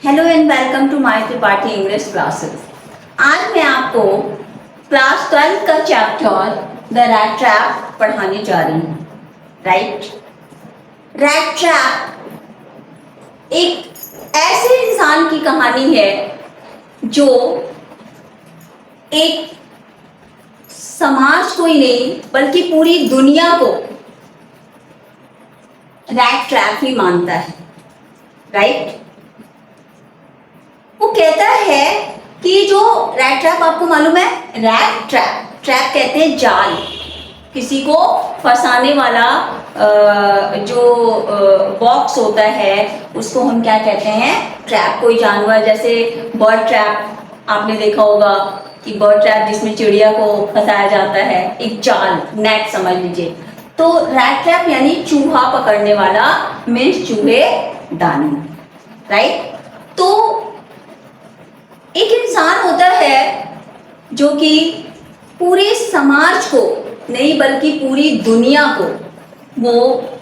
Hello and welcome to my Tripathi English classes. आज मैं आपको क्लास 12 का चैप्टर द रैट ट्रैप पढ़ाने जा रही हूँ। राइट, रैट ट्रैप एक ऐसे इंसान की कहानी है जो एक समाज को ही नहीं बल्कि पूरी दुनिया को रैट ट्रैप ही मानता है। राइट, वो कहता है कि जो रैट ट्रैप, आपको मालूम है रैट ट्रैप, ट्रैप कहते हैं जाल, किसी को फंसाने वाला जो बॉक्स होता है उसको हम क्या कहते हैं, ट्रैप। कोई जानवर जैसे बर्ड ट्रैप आपने देखा होगा कि बर्ड ट्रैप जिसमें चिड़िया को फंसाया जाता है, एक जाल, नेट समझ लीजिए। तो रैट ट्रैप यानी चूहा पकड़ने वाला, मीन्स चूहे दानी। राइट, तो एक इंसान होता है जो कि पूरे समाज को नहीं बल्कि पूरी दुनिया को वो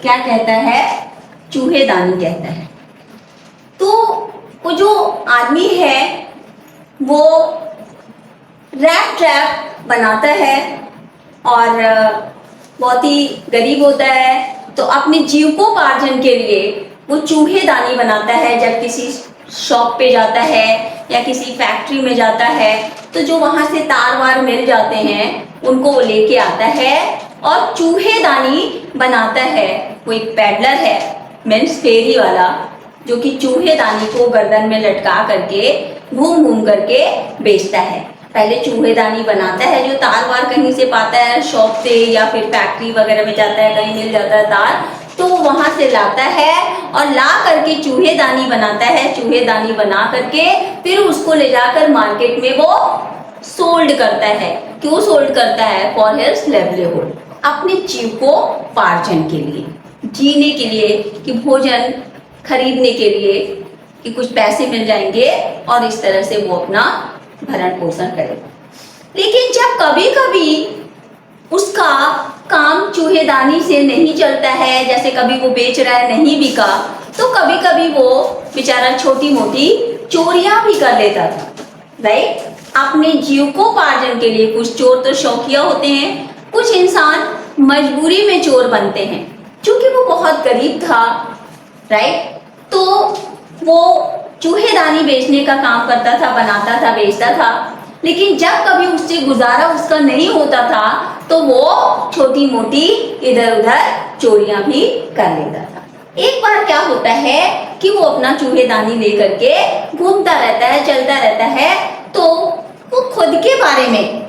क्या कहता है, चूहेदानी कहता है। तो वो जो आदमी है वो रैट ट्रैप बनाता है और बहुत ही गरीब होता है, तो अपने जीविकोपार्जन के लिए वो चूहेदानी बनाता है। जब किसी शॉप पे जाता है या किसी फैक्ट्री में जाता है तो जो वहां से तार वार मिल जाते हैं उनको वो लेके आता है और चूहेदानी बनाता है। वो एक पैडलर है, मीन्स फेरी वाला, जो कि चूहेदानी को गर्दन में लटका करके घूम घूम करके बेचता है। पहले चूहेदानी बनाता है, जो तार वार कहीं से पाता है शॉप से या फिर फैक्ट्री वगैरह में जाता है, कहीं मिल जाता है तार, तो वहां से लाता है और ला करके चूहेदानी बनाता है। चूहेदानी बना करके फिर उसको ले जाकर मार्केट में वो सोल्ड करता है। क्यों सोल्ड करता है? फॉर हिज लिवलीहुड, अपने जीविकोपार्जन के लिए, जीने के लिए, कि भोजन खरीदने के लिए, कि कुछ पैसे मिल जाएंगे और इस तरह से वो अपना भरण पोषण करेगा। लेकिन जब कभी कभी उसका काम चूहेदानी से नहीं चलता है, जैसे कभी वो बेच रहा है नहीं बिका, तो कभी कभी वो बेचारा छोटी मोटी चोरियां भी कर लेता था। राइट, अपने जीविकोपार्जन के लिए। कुछ चोर तो शौकिया होते हैं, कुछ इंसान मजबूरी में चोर बनते हैं। क्योंकि वो बहुत गरीब था, राइट, तो वो चूहेदानी बेचने का काम करता था, बनाता था, बेचता था। लेकिन जब कभी उससे गुजारा उसका नहीं होता था तो वो छोटी मोटी इधर उधर चोरियां भी कर लेता था। एक बार क्या होता है कि वो अपना चूहेदानी लेकर के घूमता रहता है, चलता रहता है, तो वो खुद के बारे में,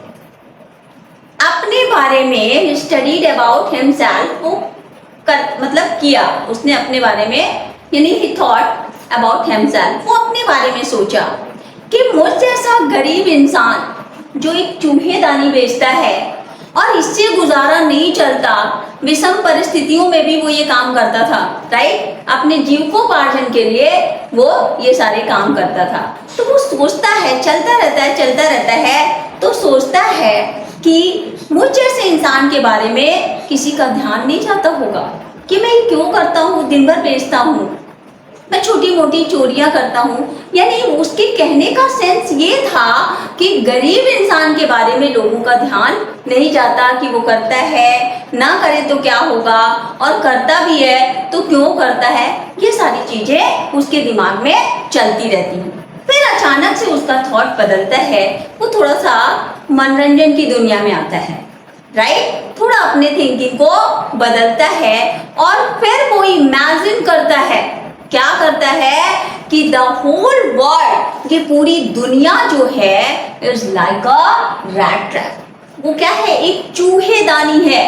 अपने बारे में स्टडीड अबाउट हिमसेल्फ, वो मतलब किया उसने अपने बारे में, यानी ही थॉट अबाउट हिमसेल्फ, वो अपने बारे में सोचा कि मुझ जैसा गरीब इंसान जो एक चूहेदानी बेचता है और इससे गुजारा नहीं चलता, विषम परिस्थितियों में भी वो ये काम करता था। राइट, अपने जीविकोपार्जन के लिए वो ये सारे काम करता था। तो वो सोचता है, चलता रहता है, चलता रहता है, तो सोचता है कि मुझ जैसे इंसान के बारे में किसी का ध्यान नहीं जाता होगा कि मैं ये क्यों करता हूँ, दिन भर बेचता हूँ, मैं छोटी मोटी चोरियां करता हूँ। यानी उसके कहने का सेंस ये था कि गरीब इंसान के बारे में लोगों का ध्यान नहीं जाता कि वो करता है, ना करे तो क्या होगा, और करता भी है तो क्यों करता है। ये सारी चीजें उसके दिमाग में चलती रहती हैं। फिर अचानक से उसका थॉट बदलता है, वो थोड़ा सा मनोरंजन की दुनिया में आता है। राइट, थोड़ा अपने थिंकिंग को बदलता है और फिर वो इमेजिन करता है, क्या करता है कि द होल वर्ल्ड, ये पूरी दुनिया जो है, is like a rat trap. वो क्या है? एक चूहेदानी है,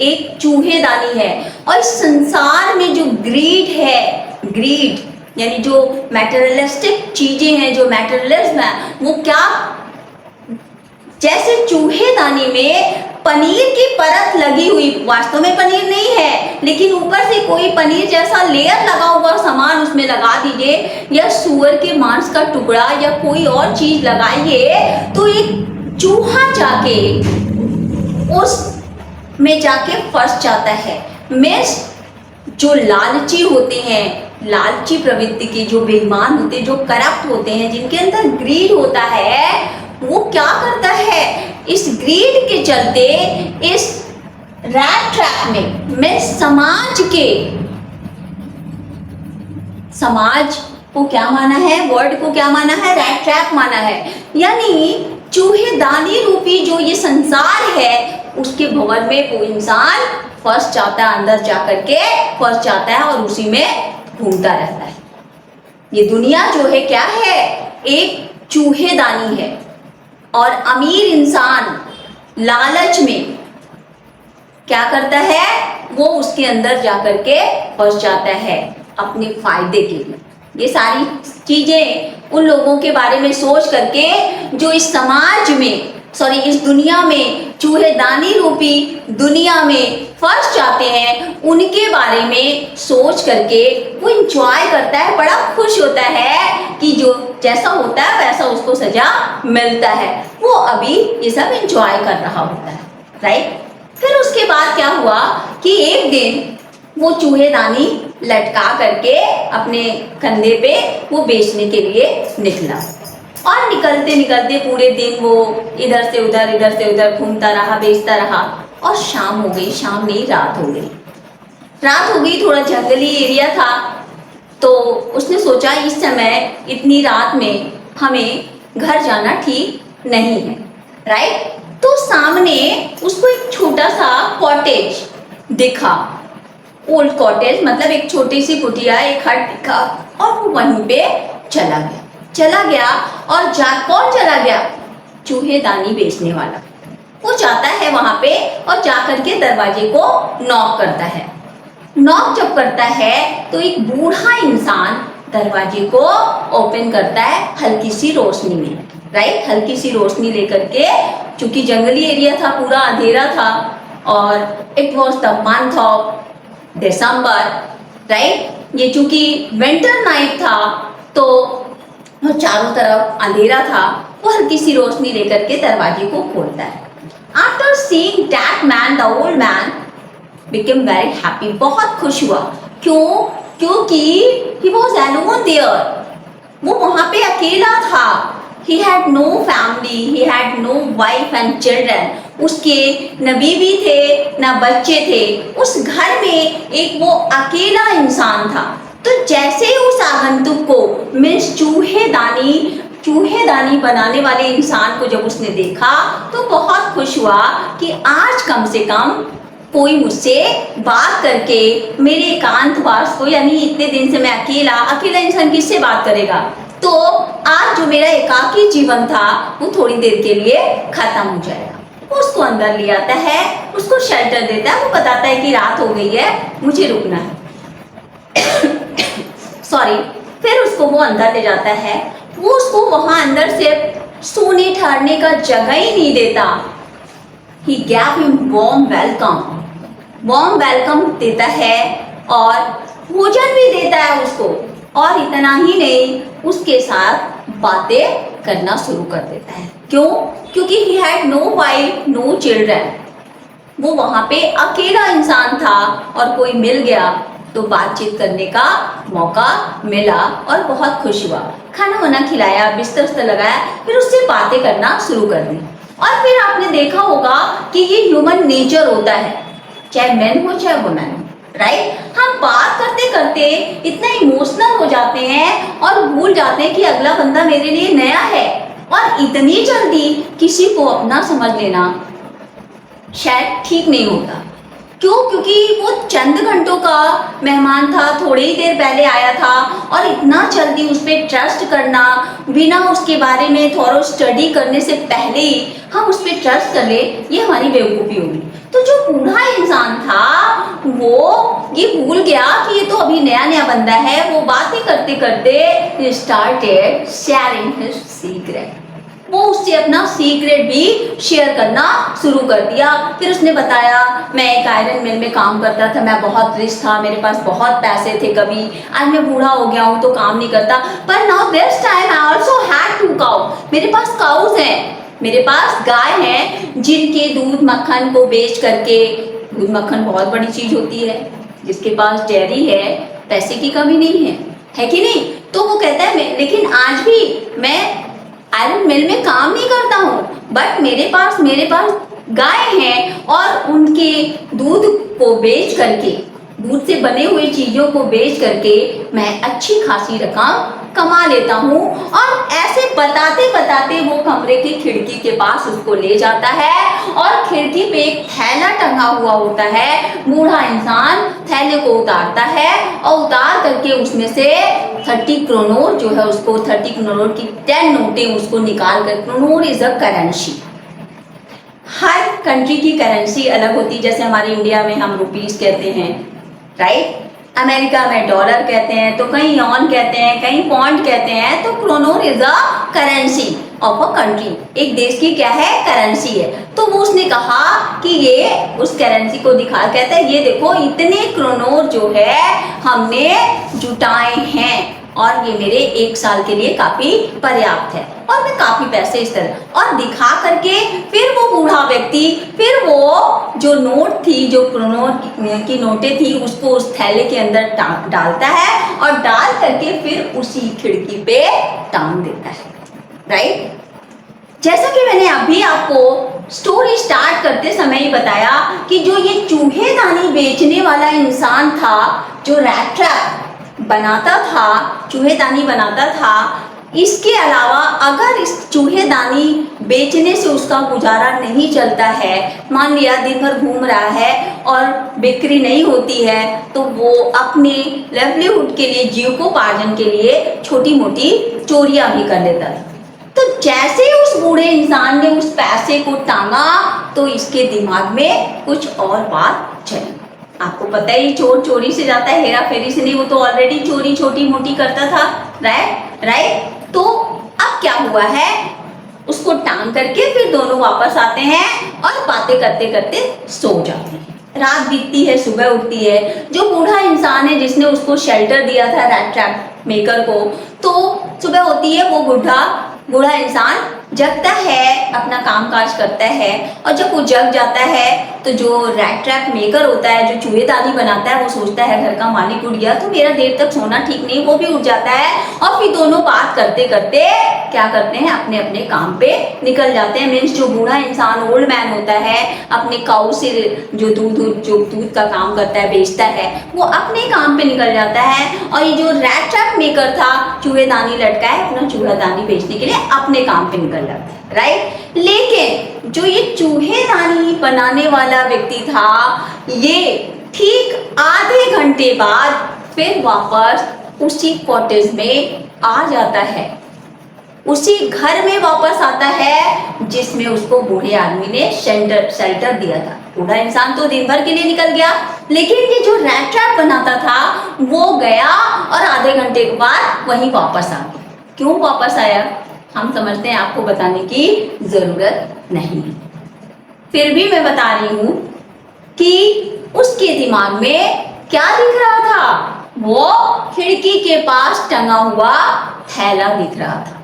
एक चूहेदानी है। और इस संसार में जो ग्रीड है, ग्रीड यानी जो मैटेरियलिस्टिक चीजें हैं, जो मैटेरियलिज्म है, वो क्या, जैसे चूहेदानी में पनीर की परत लगी हुई, वास्तव में पनीर नहीं है लेकिन ऊपर से कोई पनीर जैसा लेयर लगा हुआ सामान उसमें लगा दीजिए, या सुअर के मांस का टुकड़ा या कोई और चीज लगाइए, तो एक चूहा जाके उस में जाके फंस जाता है। मीन्स जो लालची होते हैं, लालची प्रवृत्ति के, जो बेईमान होते हैं, जो करप्ट होते हैं, जिनके अंदर ग्रीड होता है, वो क्या करता है, इस ग्रीड के चलते इस रैट ट्रैप में समाज को क्या माना है, वर्ड को क्या माना है, रैट ट्रैप माना है। यानी चूहेदानी रूपी जो ये संसार है, उसके भंवर में वो इंसान फंस जाता है, अंदर जाकर के फंस जाता है और उसी में घूमता रहता है। ये दुनिया जो है क्या है, एक चूहेदानी है और अमीर इंसान लालच में क्या करता है, वो उसके अंदर जाकर के फंस जाता है अपने फायदे के लिए। ये सारी चीजें उन लोगों के बारे में सोच करके जो इस समाज में, इस दुनिया में, चूहेदानी रूपी दुनिया में फंस जाते हैं, उनके बारे में सोच करके वो इंजॉय करता है, बड़ा खुश होता है कि जो जैसा होता है वैसा उसको सजा मिलता है। वो अभी ये सब इंजॉय कर रहा होता है, राइट। फिर उसके बाद क्या हुआ कि एक दिन वो चूहेदानी लटका करके अपने कंधे पे वो बेचने के लिए निकला और निकलते निकलते पूरे दिन वो इधर से उधर घूमता रहा, बेचता रहा और शाम हो गई, शाम नहीं रात हो गई। थोड़ा जंगली एरिया था, तो उसने सोचा इस समय इतनी रात में हमें घर जाना ठीक नहीं है, राइट। तो सामने उसको एक छोटा सा कॉटेज दिखा, ओल्ड कॉटेज, मतलब एक छोटी सी कुटिया, एक हट दिखा और वो वहीं पे चला गया और कौन चला गया, चूहेदानी बेचने वाला। वो जाता है वहां पे और जाकर के दरवाजे को नॉक करता है। नॉक जब करता है तो एक बूढ़ा इंसान दरवाजे को ओपन करता है हल्की सी रोशनी में, राइट। हल्की सी रोशनी लेकर के, चूंकि जंगली एरिया था, पूरा अंधेरा था और it was the month of December, right. ये चूंकि विंटर नाइट था तो वो चारों तरफ अंधेरा था। वो हल्की सी रोशनी लेकर के दरवाजे को खोलता है। After seeing that man, the old man became very happy, बहुत खुश हुआ। क्योंकि ही वॉज अलोन देयर, वो वहां पे अकेला था। He had no family, he had no wife and children. उसके न बीवी थे न बच्चे थे, उस घर में एक वो अकेला इंसान था। तो जैसे उस आगंतुक को, मीन्स चूहेदानी बनाने वाले इंसान को जब उसने देखा तो बहुत खुश हुआ कि आज कम से कम कोई मुझसे बात करके मेरे एकांतवास को, यानी इतने दिन से मैं अकेला इंसान किससे बात करेगा, तो आज जो मेरा एकाकी जीवन था वो थोड़ी देर के लिए खत्म हो जाएगा। वो उसको अंदर ले आता है, उसको शेल्टर देता है, वो बताता है कि रात हो गई है, मुझे रुकना है। फिर उसको वो अंदर ले जाता है। वो उसको वहां अंदर से सोने ठहरने का जगह ही नहीं देता। He gave him warm welcome देता है और भोजन भी देता है उसको, और इतना ही नहीं, उसके साथ बातें करना शुरू कर देता है। क्यों? क्योंकि he had no wife, no children. वो वहां पे अकेला इंसान था और कोई मिल गया तो बातचीत करने का मौका मिला और बहुत खुश हुआ। खाना वाना खिलाया, बिस्तर लगाया, फिर उससे बातें करना शुरू कर दी। और फिर आपने देखा होगा कि ये ह्यूमन नेचर होता है, चाहे मैन हो चाहे वुमेन हो, राइट। हम बात करते करते इतना इमोशनल हो जाते हैं और भूल जाते हैं कि अगला बंदा मेरे लिए नया है, और इतनी जल्दी किसी को अपना समझ लेना शायद ठीक नहीं होता। क्यों? क्योंकि वो चंद घंटों का मेहमान था, थोड़ी ही देर पहले आया था, और इतना जल्दी उस पर ट्रस्ट करना, बिना उसके बारे में थोड़ा स्टडी करने से पहले ही हम उस पर ट्रस्ट कर ले, ये हमारी बेवकूफ़ी होगी। तो जो बूढ़ा इंसान था वो ये भूल गया कि ये तो अभी नया नया बंदा है। वो बातें करते करते स्टार्टेड शेयरिंग हिज सीक्रेट, वो उससे अपना सीक्रेट भी शेयर करना शुरू कर दिया। फिर उसने बताया, मैं एक आयरन मिल में काम करता था, मैं बहुत रिच था, मेरे पास बहुत पैसे थे, कभी आज मैं बूढ़ा हो गया हूँ तो काम नहीं करता, पर now this time I also had 2 cow, मेरे पास काउज हैं, मेरे पास गाय हैं, जिनके दूध मक्खन को बेच करके, दूध मक्खन बहुत बड़ी चीज होती है, जिसके पास डेयरी है पैसे की कमी नहीं है कि नहीं? तो वो कहता है लेकिन आज भी मैं आयरन मिल में काम नहीं करता हूँ, बट मेरे पास गाय हैं और उनके दूध को बेच करके, दूध से बने हुए चीजों को बेच करके मैं अच्छी खासी रकम कमा लेता हूँ। और ऐसे बताते बताते वो कमरे की खिड़की के पास उसको ले जाता है और खिड़की पे एक थैला टंगा हुआ होता है। बूढ़ा इंसान थैले को उतारता है और उतार करके उसमें से 30 क्रोनोर जो है उसको 30 क्रोनोर की 10 नोटें उसको निकाल कर, kronor is a currency. Her country की करेंसी अलग होती है, जैसे हमारे इंडिया में हम रुपीस कहते हैं, राइट? अमेरिका में डॉलर कहते हैं, तो कहीं यॉन कहते हैं, कहीं पॉइंट कहते हैं। तो kronor is a currency of a country, एक देश की क्या है? करेंसी है। तो वो उसने कहा कि ये उस करेंसी को दिखा, कहता है ये देखो इतने क्रोनोर जो है हमने जुटाए हैं और ये मेरे 1 साल के लिए काफी पर्याप्त है और मैं काफी पैसे इस तरह, और दिखा करके फिर वो बूढ़ा व्यक्ति फिर वो जो नोट थी, जो क्रोनोर की नोटें थी, उसको उस थैले के अंदर डालता है और डाल करके फिर उसी खिड़की पे टांग देता है, राइट? जैसा कि मैंने अभी आपको स्टोरी स्टार्ट करते समय ही बताया कि जो ये चूहेदानी बेचने वाला इंसान था, जो रैट ट्रैप बनाता था, चूहेदानी बनाता था, इसके अलावा अगर इस चूहेदानी बेचने से उसका गुजारा नहीं चलता है, मान लिया दिन भर घूम रहा है और बिक्री नहीं होती है, तो वो अपने लाइवलीहुड के लिए, जीविकोपार्जन के लिए छोटी मोटी चोरियां भी कर लेता था। तो जैसे उस बूढ़े इंसान ने उस पैसे को टांगा तो इसके दिमाग में कुछ और बात चली। आपको पता ही, चोर चोरी से जाता है, हेरा फेरी से नहीं। वो तो ऑलरेडी चोरी छोटी मोटी करता था, राइट? तो अब क्या हुआ है, उसको टांग करके फिर दोनों वापस आते हैं और बातें करते करते सो जाते हैं। रात बीतती है, सुबह उठती है। जो बूढ़ा इंसान है जिसने उसको शेल्टर दिया था रैट ट्रैप मेकर को, तो सुबह होती है, वो बूढ़ा इंसान जगता है, अपना कामकाज करता है, और जब वो जग जाता है तो जो रैट ट्रैप मेकर होता है, जो चूहेदानी बनाता है, वो सोचता है घर का मालिक उठ गया तो मेरा देर तक सोना ठीक नहीं, वो भी उठ जाता है और फिर दोनों बात करते करते क्या करते हैं, अपने अपने काम पे निकल जाते हैं। मीन्स जो बूढ़ा इंसान, ओल्ड मैन होता है, अपने काऊ से जो दूध का काम करता है, बेचता है, वो अपने काम पे निकल जाता है। और ये जो रैट ट्रैप मेकर था, चूहेदानी लटका है, अपना चूहेदानी बेचने के लिए अपने काम पे निकल जाता है, राइट? लेकिन जो ये चूहेदानी बनाने वाला व्यक्ति था, ये ठीक आधे घंटे बाद फिर वापस उसी कॉटेज में आ जाता है, उसी घर में वापस आता है जिसमें उसको बूढ़े आदमी ने शेल्टर दिया था। बूढ़ा इंसान तो दिन भर के लिए निकल गया, लेकिन ये जो रैट ट्रैप बनाता था वो गया और आधे घंटे के बाद वहीं वापस आ गया। क्यों वापस आया, हम समझते हैं, आपको बताने की जरूरत नहीं है। फिर भी मैं बता रही हूं कि उसके दिमाग में क्या दिख रहा था, वो खिड़की के पास टंगा हुआ थैला दिख रहा था।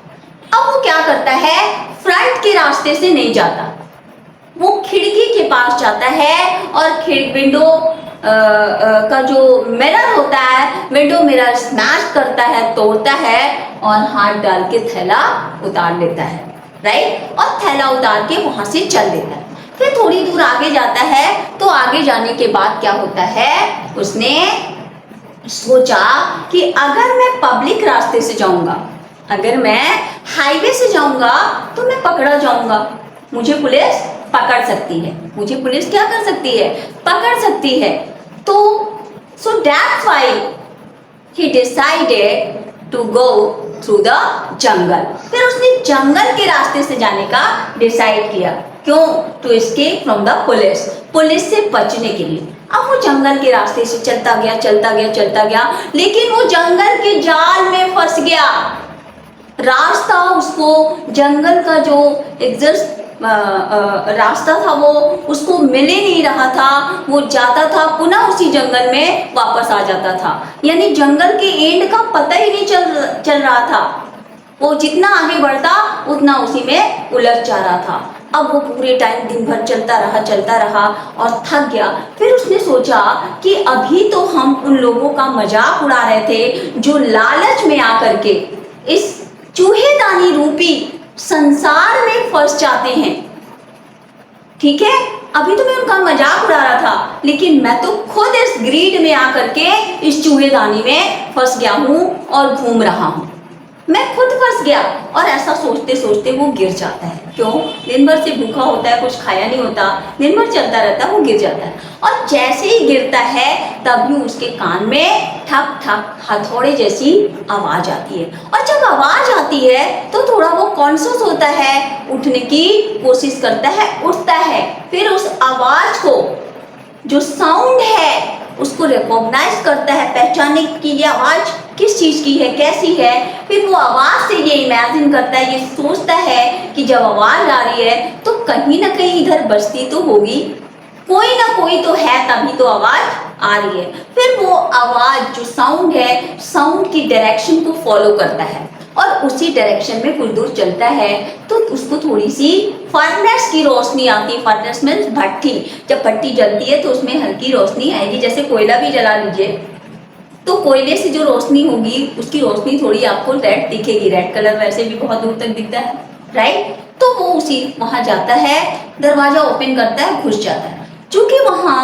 अब वो क्या करता है, फ्रंट के रास्ते से नहीं जाता, वो खिड़की के पास जाता है और विंडो का जो मिरर होता है, विंडो मिरर स्मैश करता है, तोड़ता है और हाथ डाल के थैला उतार लेता है, राइट? और थैला उतार के वहां से चल देता है। फिर थोड़ी दूर आगे जाता है, तो आगे जाने के बाद क्या होता है, उसने सोचा कि अगर मैं पब्लिक रास्ते से जाऊंगा, अगर मैं हाईवे से जाऊंगा तो मैं पकड़ा जाऊंगा, मुझे पुलिस पकड़ सकती है, मुझे पुलिस क्या कर सकती है, पकड़ सकती है। तो so that's why he decided to go through the jungle. फिर उसने जंगल के रास्ते से जाने का डिसाइड किया। क्यों? To escape from the police से बचने के लिए। अब वो जंगल के रास्ते से चलता गया, लेकिन वो जंगल के जाल में फंस गया। रास्ता उसको, जंगल का जो एग्जिस्ट रास्ता था वो उसको मिल ही नहीं रहा था। वो जाता था, पुनः उसी जंगल में वापस आ जाता था, यानी जंगल के एंड का पता ही नहीं चल रहा था। वो जितना आगे बढ़ता उतना उसी में उलझ जा रहा था। अब वो पूरे टाइम दिन भर चलता रहा और थक गया। फिर उसने सोचा कि अभी तो हम उन लोगों का मजाक उड़ा रहे थे जो लालच में आकर के इस चूहेदानी रूपी संसार में फंस जाते हैं। ठीक है, अभी तो मैं उनका मजाक उड़ा रहा था, लेकिन मैं तो खुद इस ग्रीड में आकर के इस चूहेदानी में फंस गया हूं और घूम रहा हूं। मैं खुद फंस गया। और ऐसा सोचते सोचते वो गिर जाता है। क्यों? दिन भर से भूखा होता है, कुछ खाया नहीं होता, दिन भर चलता रहता है, वो गिर जाता है। और जैसे ही गिरता है तभी उसके कान में ठक ठक हथौड़े जैसी आवाज आती है। और जब आवाज आती है तो थोड़ा वो कॉन्शियस होता है, उठने की कोशिश करता है, उठता है। फिर उस आवाज को, जो साउंड है, उसको रिकॉग्नाइज करता है, पहचानने की ये आवाज किस चीज की है, कैसी है। फिर वो आवाज से ये इमेजिन करता है, ये सोचता है कि जब आवाज आ रही है तो कहीं ना कहीं इधर बजती तो होगी, कोई ना कोई तो है, तभी तो आवाज आ रही है। फिर वो आवाज, जो साउंड है, साउंड की डायरेक्शन को फॉलो करता है और उसी डायरेक्शन में कुछ दूर चलता है तो उसको थोड़ी सी फर्नेस की रोशनी आती है। फर्नेस मीन्स भट्टी। जब भट्टी जलती है तो उसमें हल्की रोशनी आएगी। जैसे कोयला भी जला लीजिए तो कोयले से जो रोशनी होगी उसकी रोशनी थोड़ी आपको रेड दिखेगी। रेड कलर वैसे भी बहुत दूर तक दिखता है, राइट। तो वो उसी वहां जाता है, दरवाजा ओपन करता है, घुस जाता है। चूंकि वहां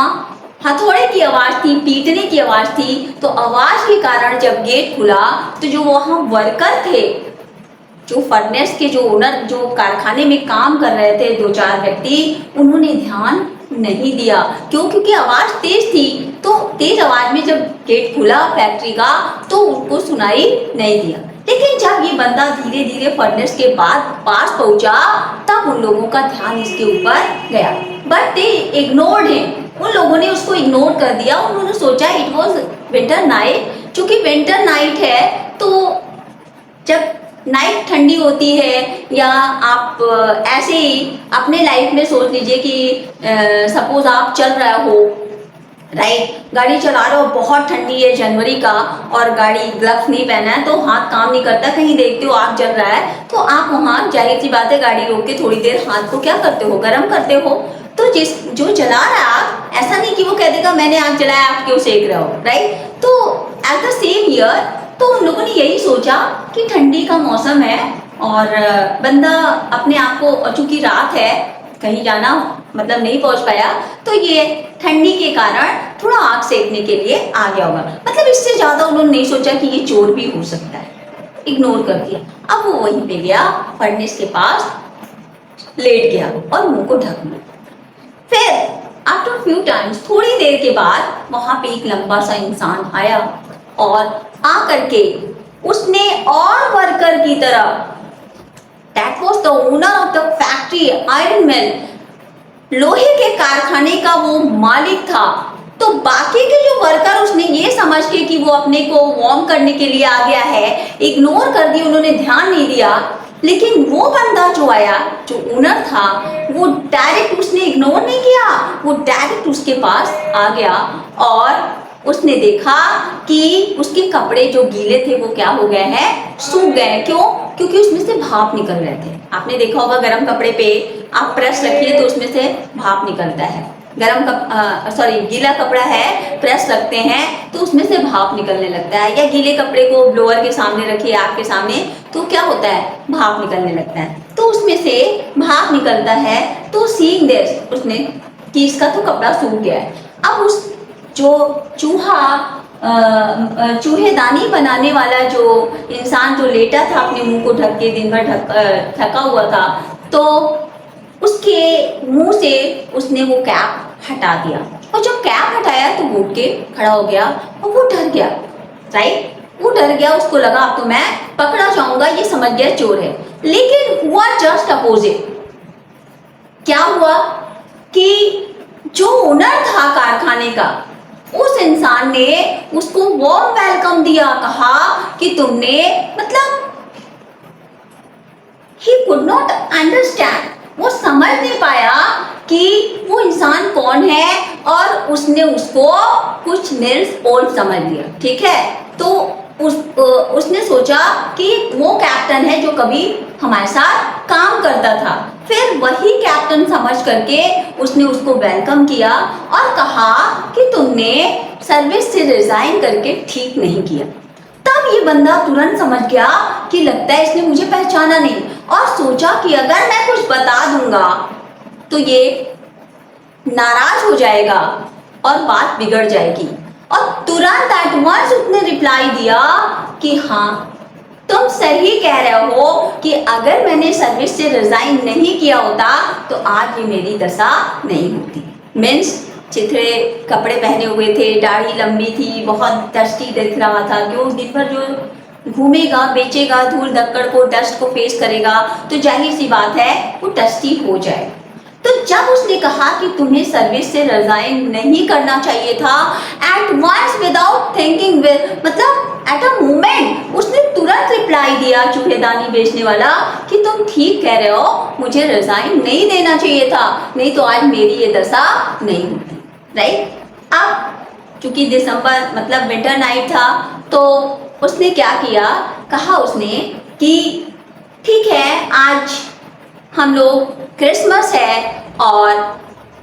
हथौड़े की आवाज थी, पीटने की आवाज थी, तो आवाज के कारण जब गेट खुला तो जो वहां वर्कर थे, जो फर्नेस के जो ओनर, जो कारखाने में काम कर रहे थे, 2-4 व्यक्ति, उन्होंने ध्यान नहीं दिया। क्यों? क्योंकि आवाज तेज थी। तो तेज आवाज में जब गेट खुला फैक्ट्री का तो उनको सुनाई नहीं दिया। लेकिन जब ये बंदा धीरे धीरे फर्नेस के पास पहुंचा तब उन लोगों का ध्यान इसके ऊपर गया। But they ignored him. उन लोगों ने उसको इग्नोर कर दिया। उन्होंने सोचा इट वॉज विंटर नाइट। चूंकि विंटर नाइट है तो जब नाइट ठंडी होती है, या आप ऐसे ही अपने लाइफ में सोच लीजिए कि सपोज आप चल रहे हो, राइट, गाड़ी चला रहे हो, बहुत ठंडी है, जनवरी का, और गाड़ी ग्लव्स नहीं पहना है तो हाथ काम नहीं करता, कहीं देखते हो आग जल रहा है तो आप वहाँ जाहिर सी बात है गाड़ी रोक के थोड़ी देर हाथ को क्या करते हो, गर्म करते हो। तो जो जला रहा है आग, ऐसा नहीं कि वो कह देगा मैंने आग जलाया आप क्यों सेक रहे हो, राइट। तो एट द सेम ईयर तो उन लोगों ने यही सोचा कि ठंडी का मौसम है और बंदा अपने आप को, चूंकि रात है, कहीं जाना मतलब नहीं पहुंच पाया, तो ये ठंडी के कारण थोड़ा आग सेकने के लिए आ गया होगा। मतलब इससे ज्यादा उन्होंने नहीं सोचा कि ये चोर भी हो सकता है, इग्नोर कर दिया। अब वो वहीं पे गया, फर्नेस के पास लेट गया और मुंह को ढक लिया। फिर आफ्टर फ्यू टाइम्स, थोड़ी देर के बाद वहां पे एक लंबा सा इंसान आया और आ करके उसने और वर्कर की तरह, that was the owner of the factory, iron mill, लोहे के कारखाने का वो मालिक था। तो बाकी के जो वर्कर, उसने ये समझ के कि वो अपने को वार्म करने के लिए आ गया है, इग्नोर कर दिया, उन्होंने ध्यान नहीं दिया। लेकिन वो बंदा जो आया, जो ओनर था, वो डायरेक्ट, उसने इग्नोर नहीं किया, वो डायरेक्ट उसके पास आ गया और उसने देखा कि उसके कपड़े जो गीले थे वो क्या हो गए हैं, सूख गए। क्यों? क्योंकि उसमें से भाप निकल रहे थे। आपने देखा होगा गर्म कपड़े पे आप प्रेस रखिए तो उसमें से भाप निकलता है। गीला कपड़ा है, प्रेस लगते हैं तो उसमें से भाप निकलने लगता है। या गीले कपड़े को ब्लोअर के सामने रखिए, आग के सामने, तो क्या होता है, भाप निकलने लगता है। तो उसमें से भाप निकलता है। तो सीइंग दिस, उसने कि इसका तो कपड़ा सूख गया है। अब उस जो चूहेदानी बनाने वाला जो इंसान जो लेटा था अपने मुंह को ढक के, दिन भर थका हुआ था, तो उसके मुंह से उसने वो कैप हटा दिया। और जब कैप हटाया तो वो उठ के खड़ा हो गया और वो डर गया, राइट। वो डर गया, उसको लगा अब तो मैं पकड़ा जाऊंगा, ये समझ गया चोर है। लेकिन हुआ जस्ट अपोजिट। क्या हुआ कि जो ओनर था कारखाने का, उस इंसान ने उसको वार्म वेलकम दिया, कहा कि तुमने, मतलब ही कुड नॉट अंडरस्टैंड, वो समझ नहीं पाया कि वो इंसान कौन है, और उसने उसको कुछ निल्स ओल्ड समझ लिया, ठीक है। तो उसने सोचा कि वो कैप्टन है जो कभी हमारे साथ काम करता था। फिर वही कैप्टन समझ करके उसने उसको वेलकम किया और कहा कि तुमने सर्विस से रिजाइन करके ठीक नहीं किया। तब ये बंदा तुरंत समझ गया कि लगता है इसने मुझे पहचाना नहीं, और सोचा कि अगर मैं कुछ बता दूंगा तो ये नाराज हो जाएगा और बात बिगड़ जाएगी। और तुरंत एट वंस उसने रिप्लाई दिया कि हाँ, तुम सही कह रहे हो कि अगर मैंने सर्विस से रिजाइन नहीं किया होता तो आज ये मेरी दशा नहीं होती। मीन्स चिथड़े कपड़े पहने हुए थे, दाढ़ी लंबी थी, बहुत डस्टी दिख रहा था। क्यों, दिन भर जो घूमेगा, बेचेगा, धूल धक्कड़ को, डस्ट को फेस करेगा, तो जाहिर सी बात है वो डस्टी हो जाए। तो जब उसने कहा कि तुम्हें सर्विस से रिजाइन नहीं करना चाहिए था, एट वंस विदाउट थिंकिंग, मतलब एट अ मोमेंट उसने तुरंत रिप्लाई दिया चूहेदानी बेचने वाला कि तुम ठीक कह रहे हो, मुझे रिजाइन नहीं देना चाहिए था, नहीं तो आज मेरी ये दशा नहीं होती। राइट। अब चूंकि दिसंबर मतलब विंटर नाइट था, तो उसने क्या किया, कहा उसने कि ठीक है, आज हम लोग क्रिसमस है और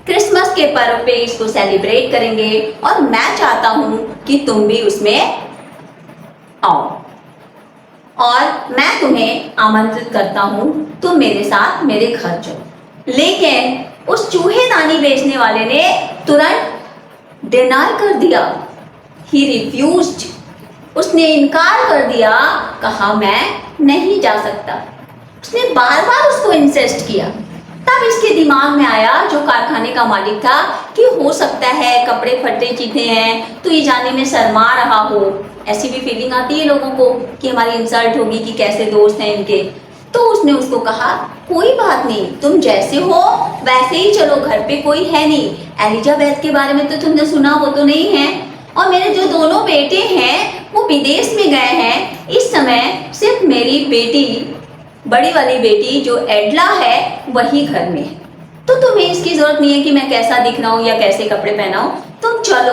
क्रिसमस के पर्व पे इसको सेलिब्रेट करेंगे और मैं चाहता हूं कि तुम भी उसमें आओ और मैं तुम्हें आमंत्रित करता हूं, तुम मेरे साथ मेरे घर चलो। लेकिन उस चूहेदानी बेचने वाले ने तुरंत डिनाई कर दिया। ही रिफ्यूज्ड, उसने इनकार कर दिया, कहा मैं नहीं जा सकता। उसने बार बार उसको इंसिस्ट किया। तब इसके दिमाग में आया, जो कारखाने का मालिक था, कि हो सकता है कपड़े फटे चीते हैं तो ये जाने में शर्मा रहा हो। ऐसी भी फीलिंग आती है लोगों को कि हमारी इंसल्ट होगी कि कैसे दोस्त हैं इनके। तो उसने उसको कहा कोई बात नहीं, तुम जैसे हो वैसे ही चलो, घर पे कोई है नहीं। एलिजाबेथ के बारे में तो तुमने सुना, वो तो नहीं है, और मेरे जो दोनों बेटे हैं वो विदेश में गए हैं। इस समय सिर्फ मेरी बेटी, बड़ी वाली बेटी जो एडला है, वही घर में है। तो तुम्हें इसकी जरूरत नहीं है कि मैं कैसा दिख रहा हूँ या कैसे कपड़े पहना हूँ, तुम चलो।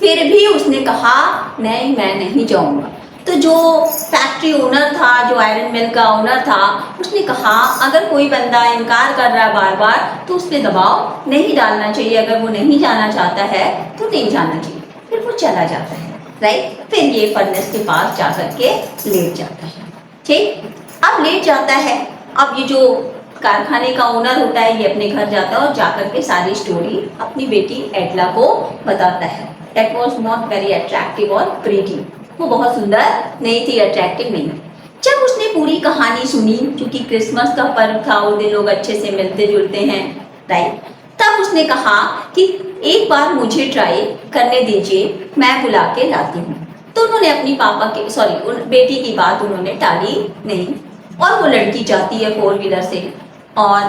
फिर भी उसने कहा नहीं, मैं नहीं जाऊंगा। तो जो फैक्ट्री ओनर था, जो आयरन मिल का ओनर था, उसने कहा अगर कोई बंदा इनकार कर रहा है बार बार तो उस पर दबाव नहीं डालना चाहिए। अगर वो नहीं जाना चाहता है तो नहीं जाना चाहिए। फिर वो चला जाता है। राइट। फिर ये फर्नेस के पास जा करके लेट जाता है। ठीक, अब लेट जाता है। अब ये जो कारखाने का ओनर होता है, ये अपने घर जाता है और जाकर के सारी स्टोरी अपनी बेटी एडला को बताता है। That was not very attractive और प्रीटी, वो बहुत सुंदर नहीं थी, अट्रैक्टिव नहीं। जब उसने पूरी कहानी सुनी, क्योंकि क्रिसमस का पर्व था, उस दिन लोग अच्छे से मिलते जुलते हैं, राइट, तब उसने कहा कि एक बार मुझे ट्राई करने दीजिए, मैं बुला के लाती हूँ। तो उन्होंने अपनी पापा के बेटी की बात उन्होंने टाली नहीं, और वो लड़की जाती है 4 व्हीलर से। और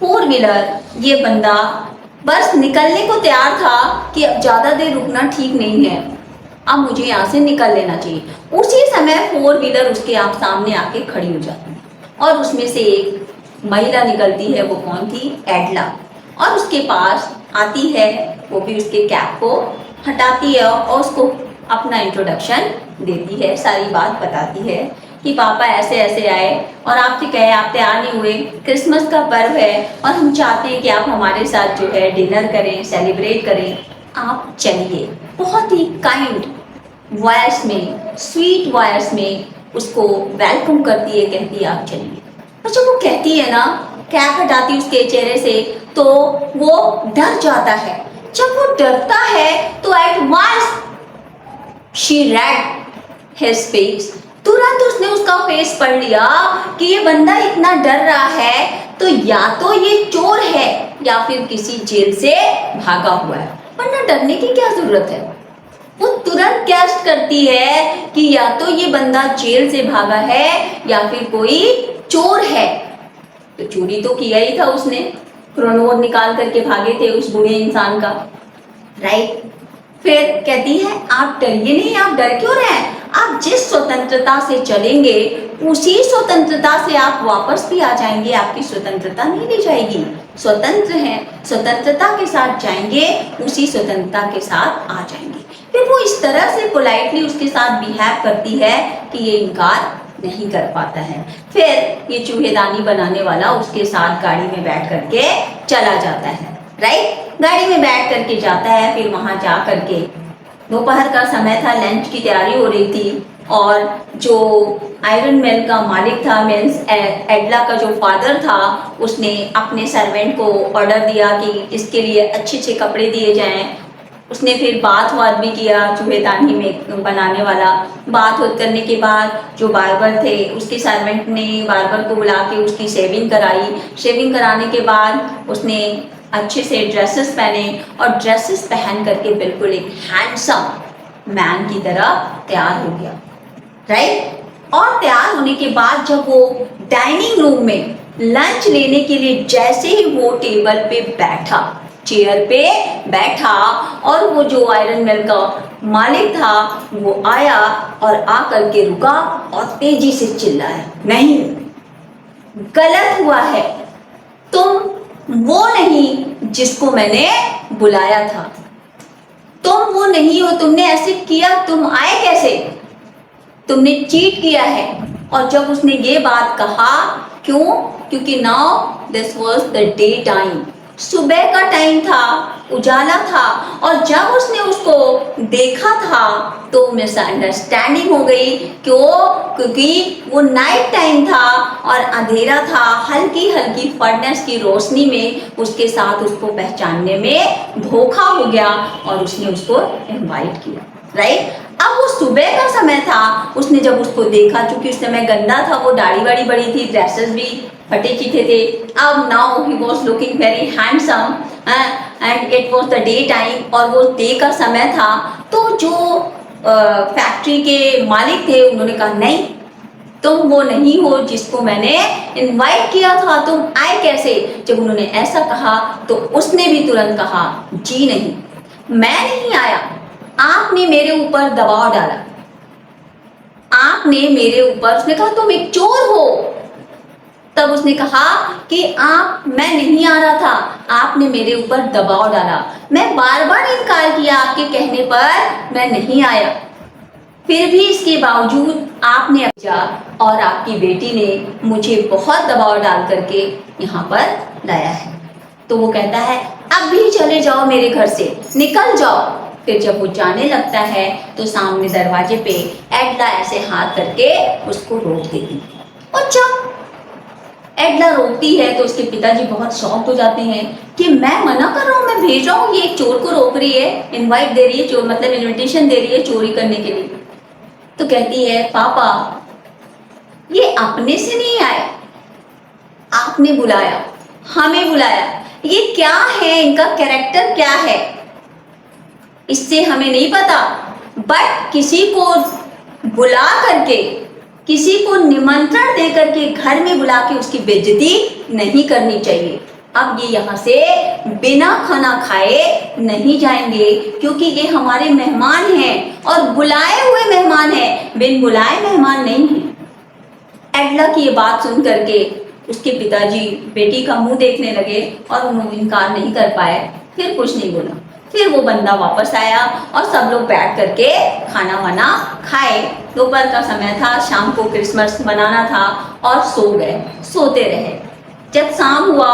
4 व्हीलर ये बंदा बस निकलने को तैयार था कि अब ज़्यादा देर रुकना ठीक नहीं है, अब मुझे यहाँ से निकल लेना चाहिए। उसी समय 4 व्हीलर उसके आप सामने आके खड़ी हो जाती है और उसमें से एक महिला निकलती है। वो कौन थी? एडला। और उसके पास आती है, वो भी उसके कैप को हटाती है और उसको अपना इंट्रोडक्शन देती है, सारी बात बताती है कि पापा ऐसे ऐसे आए और आपसे कहे आप तैयार नहीं हुए, क्रिसमस का पर्व है और हम चाहते हैं कि आप हमारे साथ जो है डिनर करें, सेलिब्रेट करें, आप चलिए। बहुत ही काइंड वॉइस में, स्वीट वॉइस में उसको वेलकम करती है, कहती है आप चलिए। और जब वो कहती है ना, कैप हटाती उसके चेहरे से, तो वो डर जाता है। जब वो डरता है तो at once she read his face, तुरंत उसने उसका फेस पढ़ लिया कि ये बंदा इतना डर रहा है तो या तो ये चोर है या फिर किसी जेल से भागा हुआ है, वरना डरने की क्या जरूरत है। वो तुरंत कैस्ट करती है कि या तो ये बंदा जेल से भागा है या फिर कोई चोर है। तो चोरी तो किया ही था उसने, क्रोनोर निकाल करके भागे थे उस बूढ़े इंसान का, राइट। फिर कहती है आप डरिए नहीं, आप डर क्यों रहे हैं, आप जिस स्वतंत्रता से चलेंगे उसी स्वतंत्रता से आप वापस भी आ जाएंगे, आपकी स्वतंत्रता नहीं ली जाएगी। स्वतंत्र हैं, स्वतंत्रता के साथ जाएंगे, उसी स्वतंत्रता के साथ आ जाएंगे। फिर वो इस तरह से पोलाइटली उसके साथ बिहेव करती है कि ये इनकार नहीं कर पाता है। फिर ये चूहेदानी बनाने वाला उसके साथ गाड़ी में बैठ करके चला जाता है, राइट। गाड़ी में बैठ करके जाता है, फिर वहां जा करके दोपहर का समय था, लंच की तैयारी हो रही थी, और जो आयरन मिल का मालिक था, मीन्स एडला का जो फादर था, उसने अपने सर्वेंट को ऑर्डर दिया कि इसके लिए अच्छे अच्छे कपड़े दिए जाएं। उसने फिर बात वात भी किया, चूहेदानी में बनाने वाला। बात करने के बाद जो बार्बर थे, उसके सर्वेंट ने बार्बर को बुला के उसकी शेविंग कराई। शेविंग कराने के बाद उसने अच्छे से ड्रेसेस पहने, और ड्रेसेस पहन करके बिल्कुल एक हैंडसम मैन की तरह तैयार हो गया, राइट। और तैयार होने के बाद जब वो डाइनिंग रूम में लंच लेने के लिए जैसे ही वो टेबल पे बैठा, चेयर पे बैठा, और वो जो आयरन मिल का मालिक था वो आया और आकर के रुका और तेजी से चिल्लाया, नहीं, गलत हुआ है, तुम वो नहीं जिसको मैंने बुलाया था, तुम वो नहीं हो, तुमने ऐसे किया, तुम आए कैसे, तुमने चीट किया है। और जब उसने ये बात कहा, क्यों, क्योंकि now this was the day time, सुबह का टाइम था, उजाला था, और जब उसने उसको देखा था तो मिसअंडरस्टैंडिंग हो गई। क्यों, क्योंकि वो नाइट टाइम था और अंधेरा था, हल्की हल्की फर्नेस की रोशनी में उसके साथ उसको पहचानने में धोखा हो गया, और उसने उसको इनवाइट किया, राइट। अब वो सुबह का समय था, उसने जब उसको देखा, चूंकि उस समय गंदा था, वो दाढ़ी वाड़ी बड़ी थी, ड्रेसेस भी फटे चिटे थे। अब now he was looking very handsome and it was the day time, और वो डे का समय था। तो जो फैक्ट्री के मालिक थे उन्होंने कहा, नहीं, तुम वो नहीं हो जिसको मैंने इनवाइट किया था, तुम आए कैसे। जब उन्होंने ऐसा कहा तो उसने भी तुरंत कहा, जी नहीं, मैं नहीं आया, आपने मेरे ऊपर दबाव डाला, आपने मेरे ऊपर, उसने कहा तुम एक चोर हो। तब उसने कहा कि मैं नहीं आ रहा था, आपने मेरे ऊपर दबाव डाला, मैं बार बार इनकार किया, आपके कहने पर मैं नहीं आया, फिर भी इसके बावजूद आपने और आपकी बेटी ने मुझे बहुत दबाव डाल करके यहाँ पर लाया है। तो वो कहता है, अब भी चले जाओ मेरे घर से, निकल जाओ। फिर जब वो जाने लगता है तो सामने दरवाजे पे एडला ऐसे हाथ करके उसको रोक देती है। और जब एडला रोकती है तो उसके पिताजी बहुत शॉक्ड हो जाते हैं कि मैं मना कर रहा हूँ, मैं भेज रहा हूँ, ये एक चोर को रोक रही है, इनवाइट दे रही है, चोर मतलब इनविटेशन दे रही है चोरी करने के लिए। तो कहती है, पापा ये अपने से नहीं आए, आपने बुलाया, हमें बुलाया, ये क्या है, इनका कैरेक्टर क्या है इससे हमें नहीं पता, बट किसी को बुला करके, किसी को निमंत्रण दे करके घर में बुला के उसकी बेइज्जती नहीं करनी चाहिए। अब ये यहाँ से बिना खाना खाए नहीं जाएंगे, क्योंकि ये हमारे मेहमान हैं और बुलाए हुए मेहमान हैं, बिन बुलाए मेहमान नहीं हैं। एडला की ये बात सुन करके उसके पिताजी बेटी का मुंह देखने लगे और उन्होंने इनकार नहीं कर पाए, फिर कुछ नहीं बोला। फिर वो बंदा वापस आया और सब लोग बैठ करके खाना वाना खाए। दोपहर का समय था, शाम को क्रिसमस मनाना था, और सो गए, सोते रहे। जब शाम हुआ,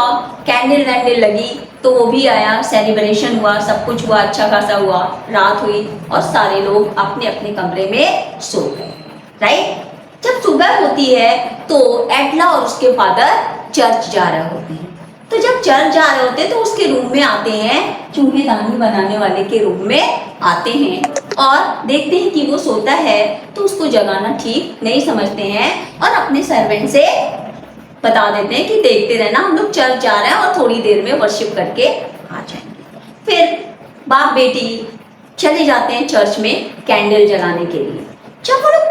कैंडल वैंडल लगी तो वो भी आया, सेलिब्रेशन हुआ, सब कुछ हुआ, अच्छा खासा हुआ, रात हुई और सारे लोग अपने अपने कमरे में सो गए, राइट। जब सुबह होती है तो एडला और उसके फादर चर्च जा रहे होते हैं। तो जब चर्च जा रहे होते हैं तो उसके रूम में आते हैं, चूहेदानी बनाने वाले के रूम में आते हैं और देखते हैं कि वो सोता है, तो उसको जगाना ठीक नहीं समझते हैं और अपने सर्वेंट से बता देते हैं कि देखते रहना, हम लोग चर्च जा रहे हैं और थोड़ी देर में वर्शिप करके आ जाएंगे। फिर बाप बेटी चले जाते हैं चर्च में कैंडल जलाने के लिए। जब वो लोग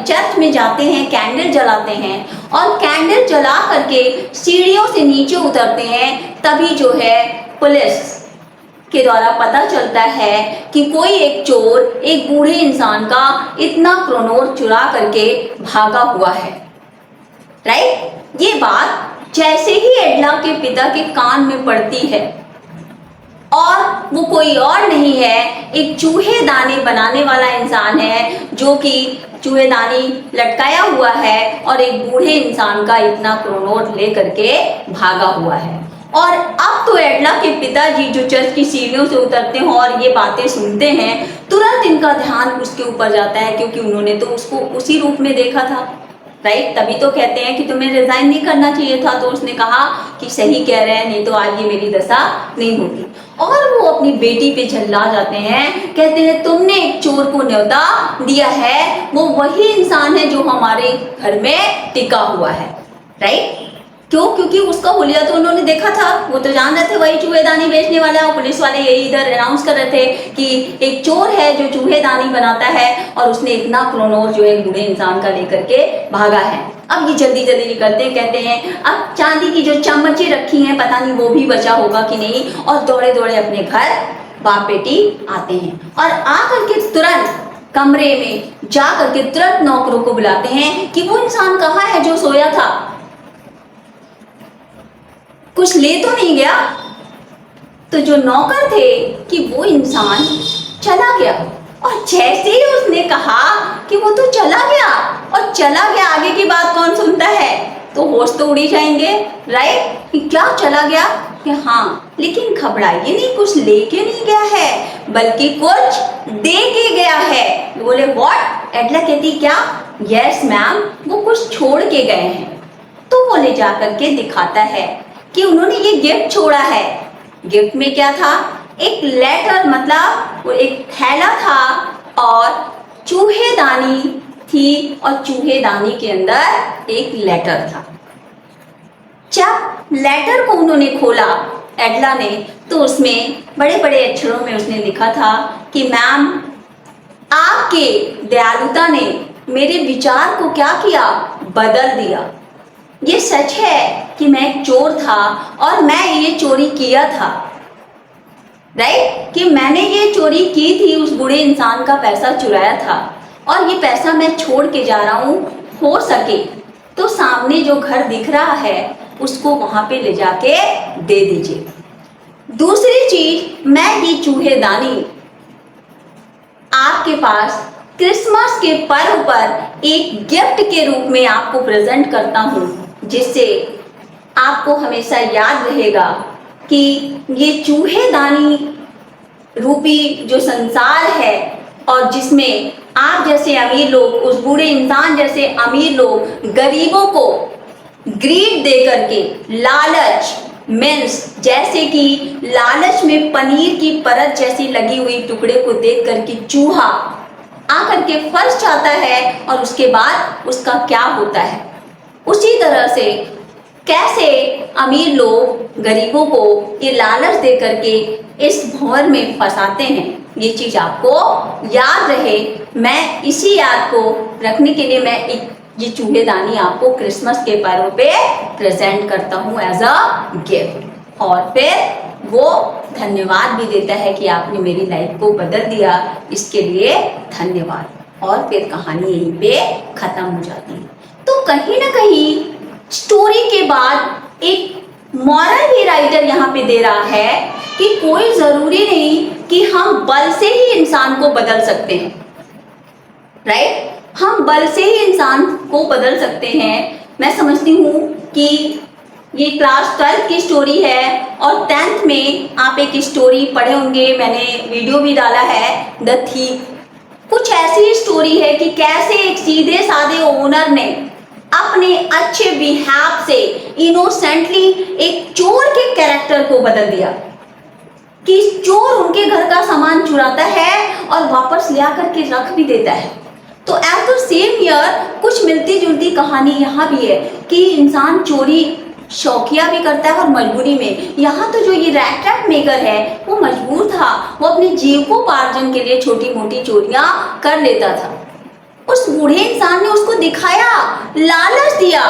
चर्च में जाते हैं, कैंडल जलाते हैं और कैंडल जला करके सीढ़ियों से नीचे उतरते हैं, तभी जो है पुलिस के द्वारा पता चलता है कि कोई एक चोर एक बूढ़े इंसान का इतना क्रोनोर चुरा करके भागा हुआ है, राइट। ये बात जैसे ही एडला के पिता के कान में पड़ती है, और वो कोई और नहीं है, एक चूहे दाने बनाने वाला इंसान है जो कि चूहेदानी लटकाया हुआ है और एक बूढ़े इंसान का इतना क्रोनोट लेकर के भागा हुआ है। और अब तो एडला के पिताजी जो चर्च की सीढ़ियों से उतरते हैं और ये बातें सुनते हैं, तुरंत इनका ध्यान उसके ऊपर जाता है, क्योंकि उन्होंने तो उसको उसी रूप में देखा था, राइट। तभी तो कहते हैं कि तुम्हें रिजाइन नहीं करना चाहिए था। तो उसने कहा कि सही कह रहे हैं, नहीं तो आज ये मेरी दशा नहीं होती। और वो अपनी बेटी पे झल्ला जाते हैं, कहते हैं तुमने एक चोर को न्योता दिया है, वो वही इंसान है जो हमारे घर में टिका हुआ है, राइट। क्यों? क्योंकि उसका हुलिया तो उन्होंने देखा था, वो तो जान रहे थे वही चूहेदानी बेचने वाला है। और पुलिस वाले यही इधर अनाउंस कर रहे थे कि एक चोर है जो चूहेदानी बनाता है और उसने इतना क्रोनोर जो एक बूढ़े इंसान का लेकर के भागा है। अब ये जल्दी जल्दी निकलते हैं, कहते हैं अब चांदी की जो चम्मचें रखी हैं पता नहीं वो भी बचा होगा कि नहीं, और दौड़े दौड़े अपने घर बाप बेटी आते हैं और आकर के तुरंत कमरे में जा करके तुरंत नौकरों को बुलाते हैं कि वो इंसान कहाँ है जो सोया था, कुछ ले तो नहीं गया। तो जो नौकर थे कि वो इंसान चला गया, और जैसे ही उसने कहा कि वो तो चला गया और चला गया, आगे की बात कौन सुनता है, तो होश तो उड़ी जाएंगे, राइट। कि क्या चला गया, कि हाँ, लेकिन घबराइए नहीं, कुछ लेके नहीं गया है बल्कि कुछ दे के गया है। बोले व्हाट? एडला कहती क्या? यस मैम, वो कुछ छोड़ के गए हैं। तो वो ले जा करके दिखाता है कि उन्होंने ये गिफ्ट छोड़ा है। गिफ्ट में क्या था? एक लेटर, मतलब वो एक थैला था और चूहेदानी थी और चूहेदानी के अंदर एक लेटर था। जब लेटर को उन्होंने खोला एडला ने, तो उसमें बड़े बड़े अक्षरों में उसने लिखा था कि मैम, आपके दयालुता ने मेरे विचार को क्या किया, बदल दिया। ये सच है कि मैं एक चोर था और मैं ये चोरी किया था, राइट। कि मैंने ये चोरी की थी, उस बूढ़े इंसान का पैसा चुराया था और ये पैसा मैं छोड़ के जा रहा हूँ। हो सके तो सामने जो घर दिख रहा है उसको वहां पे ले जाके दे दीजिए। दूसरी चीज, मैं ये चूहेदानी आपके पास क्रिसमस के पर्व पर एक गिफ्ट के रूप में आपको प्रेजेंट करता हूँ, जिससे आपको हमेशा याद रहेगा कि ये चूहेदानी रूपी जो संसार है और जिसमें आप जैसे अमीर लोग, उस बूढ़े इंसान जैसे अमीर लोग गरीबों को ग्रीड दे करके, लालच मीन्स जैसे कि लालच में पनीर की परत जैसी लगी हुई टुकड़े को देख करके चूहा आकर के फंस जाता है और उसके बाद उसका क्या होता है, उसी तरह से कैसे अमीर लोग गरीबों को ये लालच दे करके इस भंवर में फंसाते हैं, ये चीज आपको याद रहे। मैं इसी याद को रखने के लिए मैं एक ये चूहेदानी आपको क्रिसमस के पर्व पे प्रेजेंट करता हूँ एज अ गिफ्ट। और फिर वो धन्यवाद भी देता है कि आपने मेरी लाइफ को बदल दिया, इसके लिए धन्यवाद। और फिर कहानी यहीं पे खत्म हो जाती है। तो कहीं ना कहीं स्टोरी के बाद एक मॉरल भी राइटर यहाँ पे दे रहा है कि कोई जरूरी नहीं कि हम बल से ही इंसान को बदल सकते हैं, राइट। हम बल से ही इंसान को बदल सकते हैं। मैं समझती हूँ कि ये क्लास 12 की स्टोरी है और 10th में आप एक स्टोरी पढ़े होंगे, मैंने वीडियो भी डाला है, द थीफ। कुछ ऐसी स्टोरी है कि कैसे एक सीधे साधे ओनर ने अपने अच्छे बिहेव से इनोसेंटली एक चोर के कैरेक्टर को बदल दिया, कि चोर उनके घर का सामान चुराता है और वापस ले आकर के रख भी देता है। तो एट द सेम ईयर कुछ मिलती जुलती कहानी यहाँ भी है कि इंसान चोरी शौकिया भी करता है और मजबूरी में। यहाँ तो जो ये रैट मेकर है वो मजबूर था, वो अपने जीविकोपार्जन के लिए छोटी मोटी चोरियां कर लेता था। उस बूढ़े इंसान ने उसको दिखाया, लालच दिया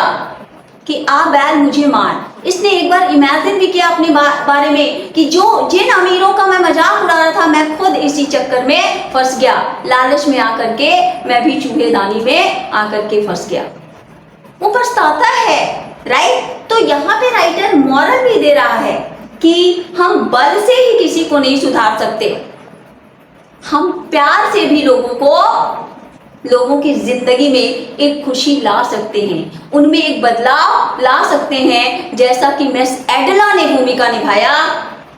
कि आ बैल मुझे मार। इसने एक बार इमेजिन भी किया अपने बारे में कि जो जिन अमीरों का मैं मजाक उड़ा रहा था, मैं खुद इसी चक्कर में फंस गया, लालच में आकर के मैं भी चूहेदानी में आकर के फंस गया। वो पछताता है, राइट। तो यहाँ पे राइटर मॉरल भी दे रहा है कि हम बल से ही किसी को नहीं सुधार सकते, हम प्यार से भी लोगों को लोगों की जिंदगी में एक खुशी ला सकते हैं, उनमें एक बदलाव ला सकते हैं, जैसा कि मिस एडला ने भूमिका निभाया।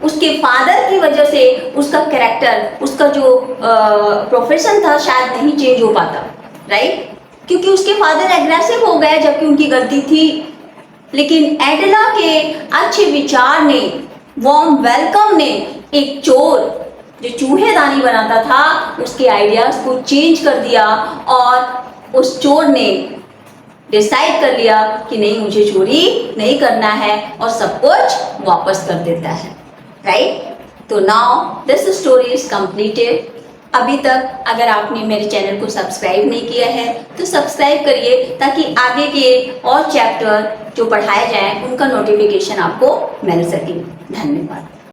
उसके फादर की वजह से उसका कैरेक्टर, उसका जो प्रोफेशन था शायद नहीं चेंज हो पाता, राइट, क्योंकि उसके फादर एग्रेसिव हो गए जबकि उनकी गलती थी। लेकिन एडला के अच्छे विचार ने, वार्म वेलकम ने एक चोर जो चूहेदानी बनाता था उसके आइडियाज को चेंज कर दिया और उस चोर ने डिसाइड कर लिया कि नहीं, मुझे चोरी नहीं करना है और सब कुछ वापस कर देता है, राइट। तो now this story is completed. अभी तक अगर आपने मेरे चैनल को सब्सक्राइब नहीं किया है तो सब्सक्राइब करिए, ताकि आगे के और चैप्टर जो पढ़ाए जाएं उनका नोटिफिकेशन आपको मिल सके। धन्यवाद।